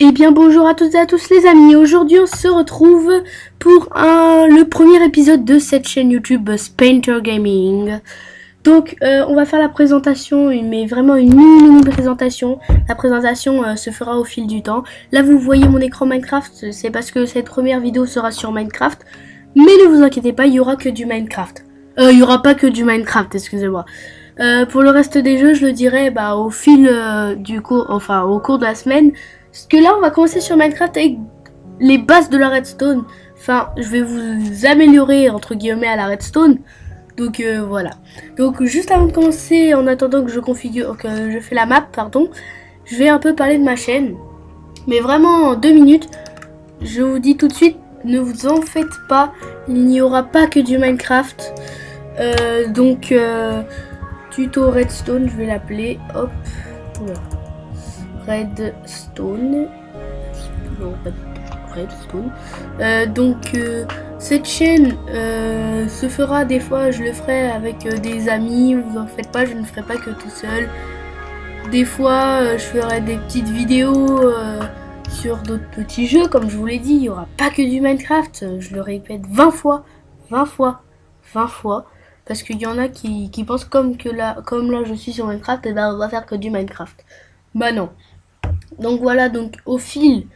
Eh bien bonjour à toutes et à tous les amis, aujourd'hui on se retrouve pour le premier épisode de cette chaîne YouTube Painter Gaming. Donc on va faire la présentation, mais vraiment une mini présentation. La présentation se fera au fil du temps. Là vous voyez mon écran Minecraft, c'est parce que cette première vidéo sera sur Minecraft. Mais ne vous inquiétez pas, il y aura que du Minecraft. Il y aura pas que du Minecraft, excusez-moi. Pour le reste des jeux, je le dirai au fil du cours, enfin au cours de la semaine. Parce que là, on va commencer sur Minecraft avec les bases de la redstone. Enfin, je vais vous améliorer entre guillemets à la redstone. Donc voilà. Donc juste avant de commencer, en attendant que je configure, que je fais la map, pardon, je vais un peu parler de ma chaîne. Mais vraiment en 2 minutes. Je vous dis tout de suite, ne vous en faites pas, il n'y aura pas que du Minecraft. Donc tuto redstone, je vais l'appeler. Hop. Oula. Redstone. Non, Redstone. Cette chaîne se fera des fois, je le ferai avec des amis, vous en faites pas, je ne ferai pas que tout seul. Des fois, je ferai des petites vidéos sur d'autres petits jeux, comme je vous l'ai dit, il n'y aura pas que du Minecraft, je le répète 20 fois, 20 fois, 20 fois, parce qu'il y en a qui pensent comme là je suis sur Minecraft, et ben on va faire que du Minecraft. Bah non. Donc voilà, donc au fil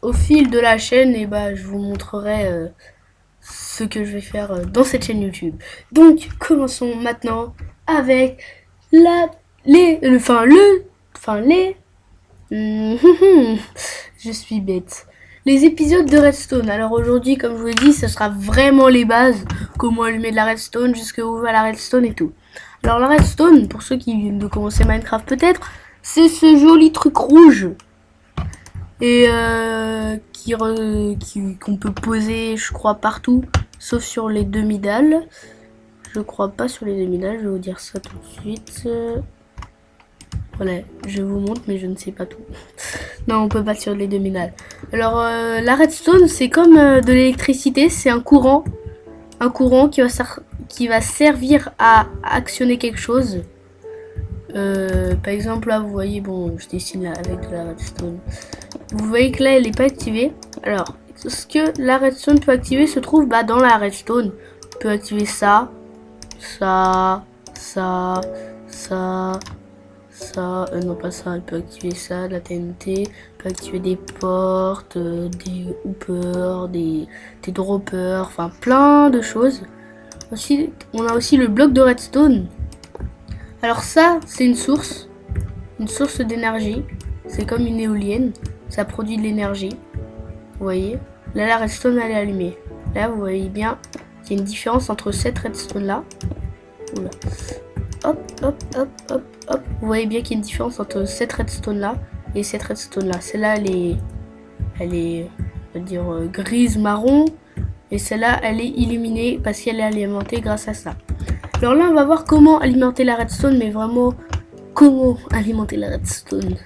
de la chaîne, et bah je vous montrerai ce que je vais faire dans cette chaîne YouTube. Donc commençons maintenant avec les je suis bête. Les épisodes de Redstone. Alors aujourd'hui, comme je vous l'ai dit, ce sera vraiment les bases. Comment allumer de la Redstone, jusqu'où va la Redstone et tout. Alors la Redstone, pour ceux qui viennent de commencer Minecraft peut-être, c'est ce joli truc rouge. Et qu'on peut poser, je crois, partout. Sauf sur les demi-dalles. Je crois pas sur les demi-dalles, je vais vous dire ça tout de suite. Voilà, je vous montre, mais je ne sais pas tout. Non, on peut pas sur les demi-dalles. Alors, la redstone, c'est comme de l'électricité, c'est un courant. Un courant qui va servir à actionner quelque chose. Par exemple, là, vous voyez, bon, je dessine là avec de la redstone. Vous voyez que là, elle n'est pas activée. Alors, ce que la redstone peut activer se trouve dans la redstone. On peut activer ça, ça, non pas ça, elle peut activer ça, la TNT, elle peut activer des portes, des hoopers, des droppers, enfin plein de choses. Aussi, on a aussi le bloc de redstone. Alors ça, c'est une source d'énergie. C'est comme une éolienne, ça produit de l'énergie. Vous voyez, là la redstone elle est allumée. Là vous voyez bien qu'il y a une différence entre cette redstone là. Oula. Hop, hop, hop, hop, hop. Vous voyez bien qu'il y a une différence entre cette redstone là et cette redstone là. Celle-là elle est on va dire grise marron, et celle-là elle est illuminée parce qu'elle est alimentée grâce à ça. Alors là on va voir comment alimenter la redstone, mais vraiment comment alimenter la redstone.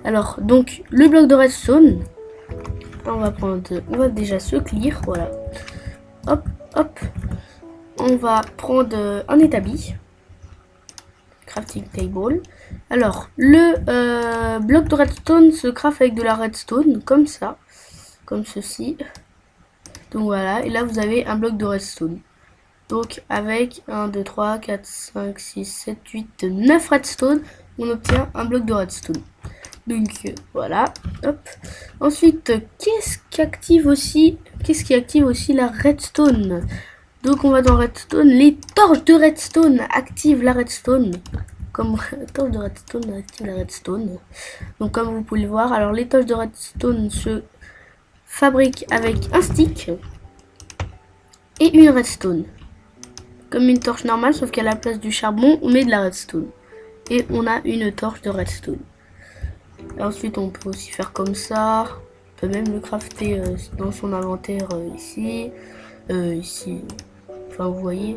Alors donc le bloc de redstone, on va déjà se clear, voilà. Hop, hop. On va prendre un établi. Crafting table. Alors, le bloc de redstone se craft avec de la redstone, comme ça. Comme ceci. Donc voilà, et là vous avez un bloc de redstone. Donc avec 1, 2, 3, 4, 5, 6, 7, 8, 9 redstone, on obtient un bloc de redstone. Donc voilà, hop. Ensuite, qu'est-ce qui active aussi la redstone? Donc on va dans redstone, les torches de redstone activent la redstone. Comme torche de redstone active la redstone. Donc comme vous pouvez le voir, alors les torches de redstone se fabriquent avec un stick et une redstone. Comme une torche normale, sauf qu'à la place du charbon, on met de la redstone. Et on a une torche de redstone. Et ensuite, on peut aussi faire comme ça. On peut même le crafter dans son inventaire ici. Ici. Enfin, vous voyez.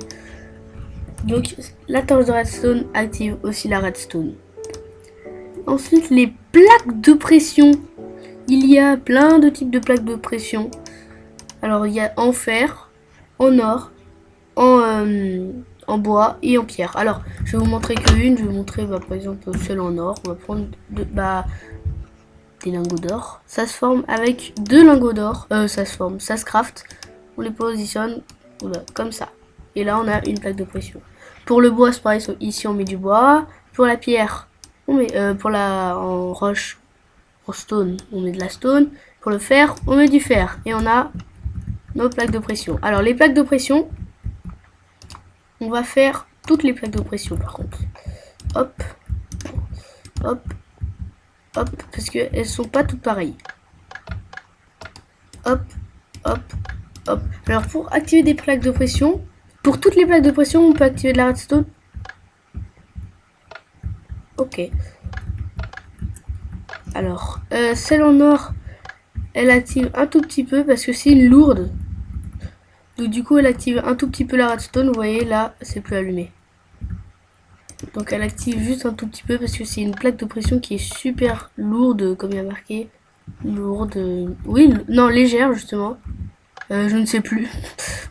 Donc, la torche de redstone active aussi la redstone. Ensuite, les plaques de pression. Il y a plein de types de plaques de pression. Alors, il y a en fer, en or, en bois et en pierre. Alors, je vais vous montrer qu'une. Je vais vous montrer par exemple celle en or. On va prendre des lingots d'or. Ça se forme avec 2 lingots d'or. Ça se craft. On les positionne voilà, comme ça. Et là, on a une plaque de pression. Pour le bois, c'est pareil. Ici, on met du bois. Pour la pierre, on met en roche, en stone, on met de la stone. Pour le fer, on met du fer. Et on a nos plaques de pression. Alors, les plaques de pression, on va faire toutes les plaques de pression par contre. Hop, hop, hop, parce qu'elles sont pas toutes pareilles. Hop, hop, hop. Alors pour activer des plaques de pression, pour toutes les plaques de pression, on peut activer de la redstone. Ok. Alors, celle en or, elle active un tout petit peu parce que c'est une lourde. Donc du coup, elle active un tout petit peu la redstone. Vous voyez, là, c'est plus allumé. Donc elle active juste un tout petit peu parce que c'est une plaque de pression qui est super lourde, comme il y a marqué. Lourde, oui, non, légère justement. Je ne sais plus,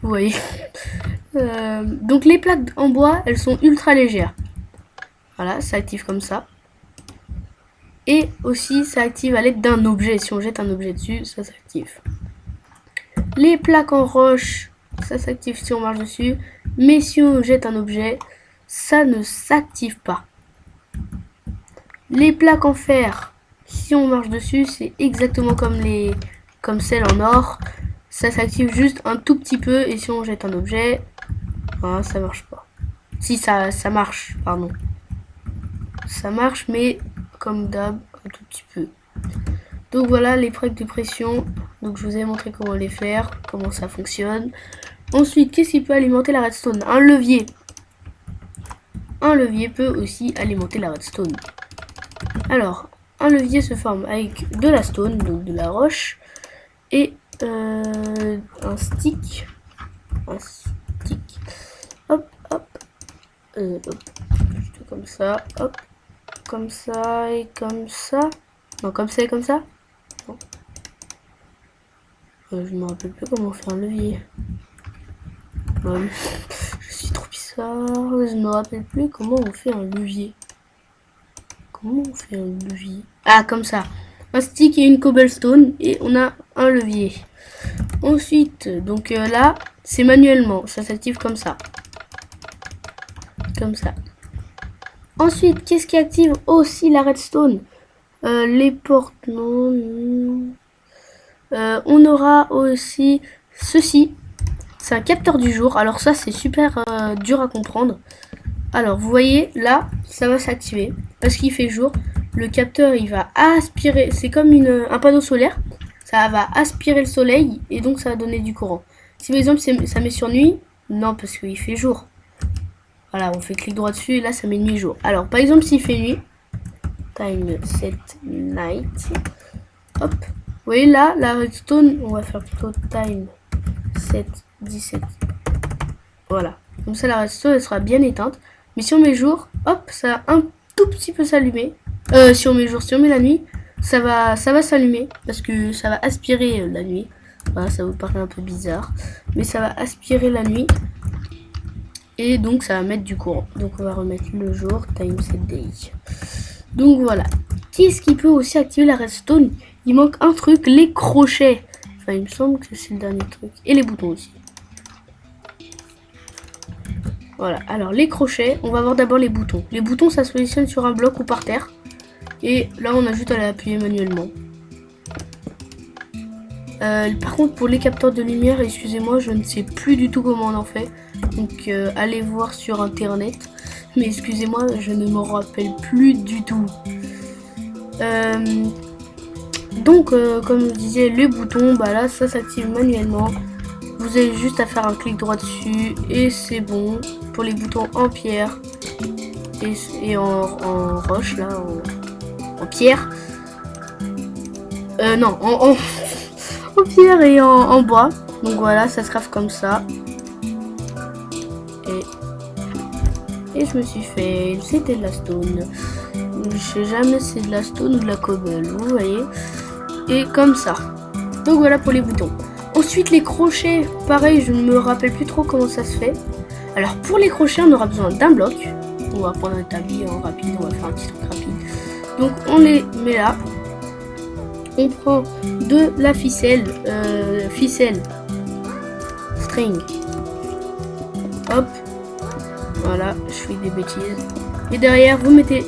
vous voyez. Donc les plaques en bois, elles sont ultra légères. Voilà, ça active comme ça. Et aussi, ça active à l'aide d'un objet. Si on jette un objet dessus, ça s'active. Les plaques en roche, ça s'active si on marche dessus. Mais si on jette un objet, ça ne s'active pas. Les plaques en fer, si on marche dessus, c'est exactement comme celles en or. Ça s'active juste un tout petit peu et si on jette un objet, hein, ça marche pas. Si ça marche, pardon. Ça marche mais comme d'hab, un tout petit peu. Donc voilà les plaques de pression. Donc je vous ai montré comment les faire, comment ça fonctionne. Ensuite, qu'est-ce qui peut alimenter la redstone? Un levier. Un levier peut aussi alimenter la redstone. Alors, un levier se forme avec de la stone, donc de la roche, et un stick. Un stick. Hop, hop. Hop. Juste comme ça. Hop. Comme ça et comme ça. Non, comme ça et comme ça. Non. Je me rappelle plus comment faire un levier. Ouais. Je suis trop bizarre. Je me rappelle plus comment on fait un levier. Comment on fait un levier? Ah, comme ça. Un stick et une cobblestone et on a un levier. Ensuite, donc là, c'est manuellement. Ça s'active comme ça. Comme ça. Ensuite, qu'est-ce qui active aussi la redstone? Les portes, non. On aura aussi ceci. C'est un capteur du jour. Alors ça, c'est super dur à comprendre. Alors, vous voyez, là, ça va s'activer. Parce qu'il fait jour. Le capteur, il va aspirer. C'est comme un panneau solaire. Ça va aspirer le soleil. Et donc, ça va donner du courant. Si par exemple, ça met sur nuit. Non, parce qu'il fait jour. Voilà, on fait clic droit dessus. Et là, ça met nuit-jour. Alors, par exemple, s'il fait nuit. Time set night. Hop. Vous voyez, là, la redstone. On va faire plutôt time set 17. Voilà. Comme ça, la redstone, elle sera bien éteinte. Mais si on met jour, hop, ça va un tout petit peu s'allumer. Si on met jour, si on met la nuit, ça va s'allumer. Parce que ça va aspirer la nuit. Voilà, ça vous paraît un peu bizarre. Mais ça va aspirer la nuit. Et donc, ça va mettre du courant. Donc, on va remettre le jour, time set day. Donc, voilà. Qu'est-ce qui peut aussi activer la redstone? Il manque un truc, les crochets. Enfin, il me semble que c'est le dernier truc. Et les boutons aussi. Voilà, alors les crochets, on va voir d'abord les boutons. Les boutons, ça se positionne sur un bloc ou par terre. Et là, on a juste à l'appuyer manuellement. Par contre, pour les capteurs de lumière, excusez-moi, je ne sais plus du tout comment on en fait. Donc, allez voir sur internet. Mais excusez-moi, je ne me rappelle plus du tout. Donc, comme je disais, les boutons, bah là, ça s'active manuellement. Vous avez juste à faire un clic droit dessus et c'est bon. Pour les boutons en pierre et en roche, là, en pierre. Non, en pierre et en bois. Donc voilà, ça se craft comme ça. Et je me suis fait, c'était de la stone. Je sais jamais si c'est de la stone ou de la cobble, vous voyez. Et comme ça. Donc voilà pour les boutons. Ensuite les crochets, pareil, je ne me rappelle plus trop comment ça se fait. Alors pour les crochets, on aura besoin d'un bloc. On va prendre un établi en rapide, on va faire un petit truc rapide. Donc on les met là. on prend de la ficelle, string. Hop, voilà, je fais des bêtises. Et derrière, vous mettez,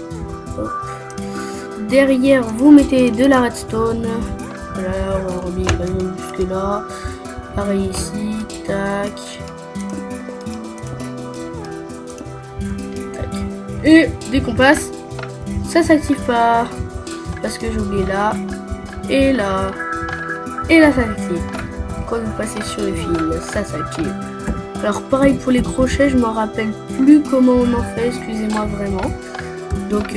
de la redstone. Voilà, on va remettre par exemple jusque là. Pareil ici, tac. Et dès qu'on passe, ça s'active pas. Parce que j'ai oublié là. Et là. Et là ça s'active. Quand vous passez sur le fil, ça s'active. Alors pareil pour les crochets, je me rappelle plus comment on en fait, excusez-moi vraiment. Donc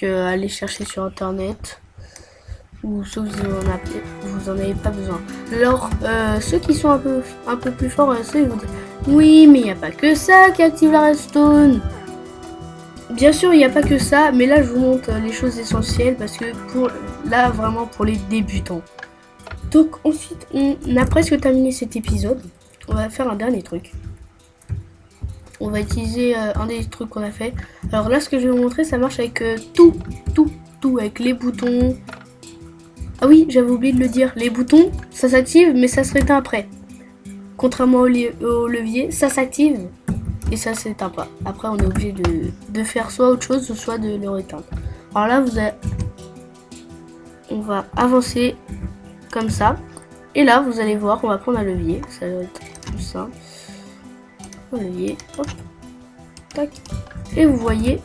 allez chercher sur internet. Ou sauf si vous en avez pas besoin. Alors ceux qui sont un peu plus forts, ceux ils vont dire oui mais il n'y a pas que ça qui active la redstone. Bien sûr il n'y a pas que ça, mais là je vous montre les choses essentielles parce que vraiment pour les débutants. Donc ensuite on a presque terminé cet épisode. On va faire un dernier truc. On va utiliser un des trucs qu'on a fait. Alors là ce que je vais vous montrer ça marche avec tout avec les boutons. Ah oui, j'avais oublié de le dire, les boutons, ça s'active, mais ça se réteint après. Contrairement au levier, ça s'active et ça s'éteint pas. Après, on est obligé de faire soit autre chose, soit de le réteindre. Alors là, on va avancer comme ça. Et là, vous allez voir, on va prendre un levier. Ça va être plus simple. Un levier, hop, tac. Et vous voyez...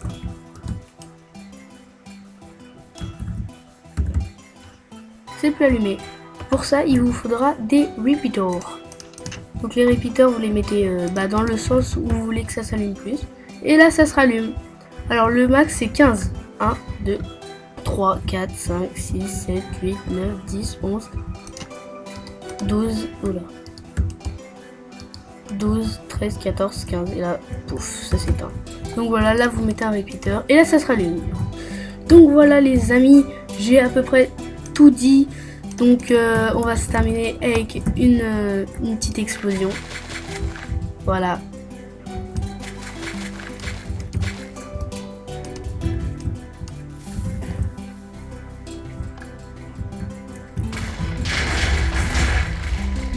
c'est plus allumé. Pour ça, il vous faudra des repeaters. Donc les repeaters, vous les mettez dans le sens où vous voulez que ça s'allume plus. Et là, ça se rallume. Alors le max, c'est 15. 1, 2, 3, 4, 5, 6, 7, 8, 9, 10, 11, 12. Oula. 12, 13, 14, 15. Et là, pouf, ça s'éteint. Donc voilà, là, vous mettez un repeater. Et là, ça se rallume. Donc voilà, les amis, j'ai à peu près tout dit. Donc on va se terminer avec une petite explosion. Voilà.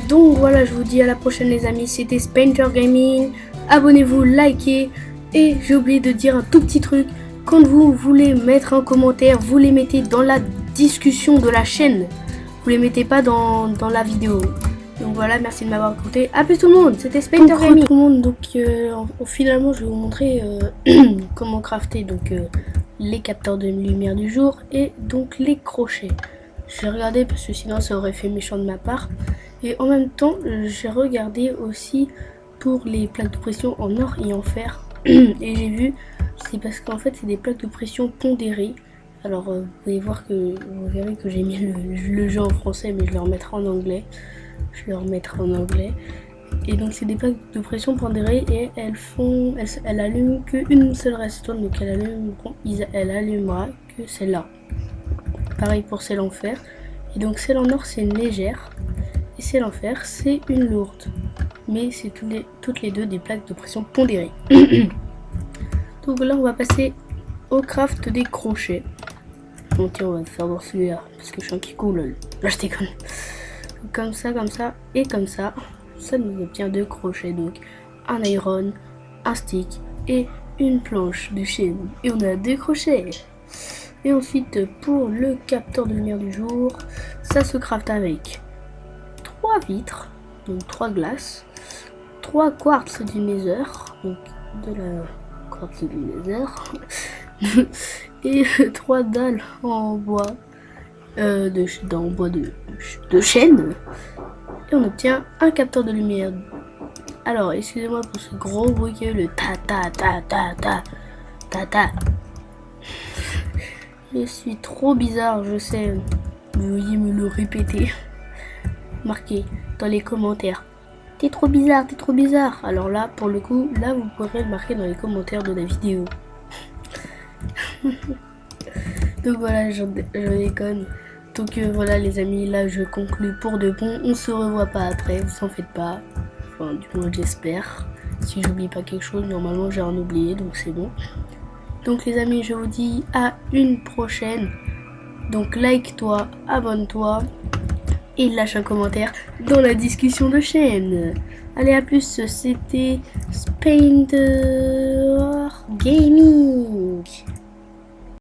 Donc voilà, je vous dis à la prochaine les amis, c'était Spainter Gaming. Abonnez-vous, likez. Et j'ai oublié de dire un tout petit truc. Quand vous voulez mettre un commentaire, vous les mettez dans la discussion de la chaîne. Vous les mettez pas dans la vidéo. Donc voilà, merci de m'avoir écouté. A plus tout le monde, c'était Spainter Gaming. Tout le monde, donc finalement je vais vous montrer comment crafter donc les capteurs de lumière du jour et donc les crochets. J'ai regardé parce que sinon ça aurait fait méchant de ma part. Et en même temps, j'ai regardé aussi pour les plaques de pression en or et en fer. Et j'ai vu, c'est parce qu'en fait c'est des plaques de pression pondérées. Alors vous pouvez voir que vous verrez que j'ai mis le jeu en français, mais je le remettrai en anglais. Et donc c'est des plaques de pression pondérées et elles allument qu'une seule redstone, donc elle allumera que celle-là. Pareil pour celle en fer. Et donc celle en or c'est une légère et celle en fer c'est une lourde. Mais c'est toutes les deux des plaques de pression pondérées. Donc là on va passer au craft des crochets. Bon tiens, on va faire dans celui-là parce que je suis un kikou lol. Là je déconne. Comme ça et comme ça. Ça nous obtient 2 crochets, donc un iron, un stick et une planche de chaîne. Et on a 2 crochets. Et ensuite pour le capteur de lumière du jour, ça se craft avec 3 vitres, donc 3 glaces, 3 quartz du nether, donc de la quartz du nether, et 3 dalles en bois, de chêne. Et on obtient un capteur de lumière. Alors excusez-moi pour ce gros bruit que le ta. Je suis trop bizarre, je sais. Veuillez me le répéter. Marquez dans les commentaires. T'es trop bizarre. Alors là, pour le coup, là vous pourrez le marquer dans les commentaires de la vidéo. Donc voilà, je déconne. Donc voilà les amis, là je conclue pour de bon. On se revoit pas après, vous en faites pas. Enfin du moins j'espère. Si j'oublie pas quelque chose, normalement j'ai rien oublié, donc c'est bon. Donc les amis, je vous dis à une prochaine. Donc like-toi, abonne-toi et lâche un commentaire dans la discussion de chaîne. Allez, à plus, c'était Spainter Gaming.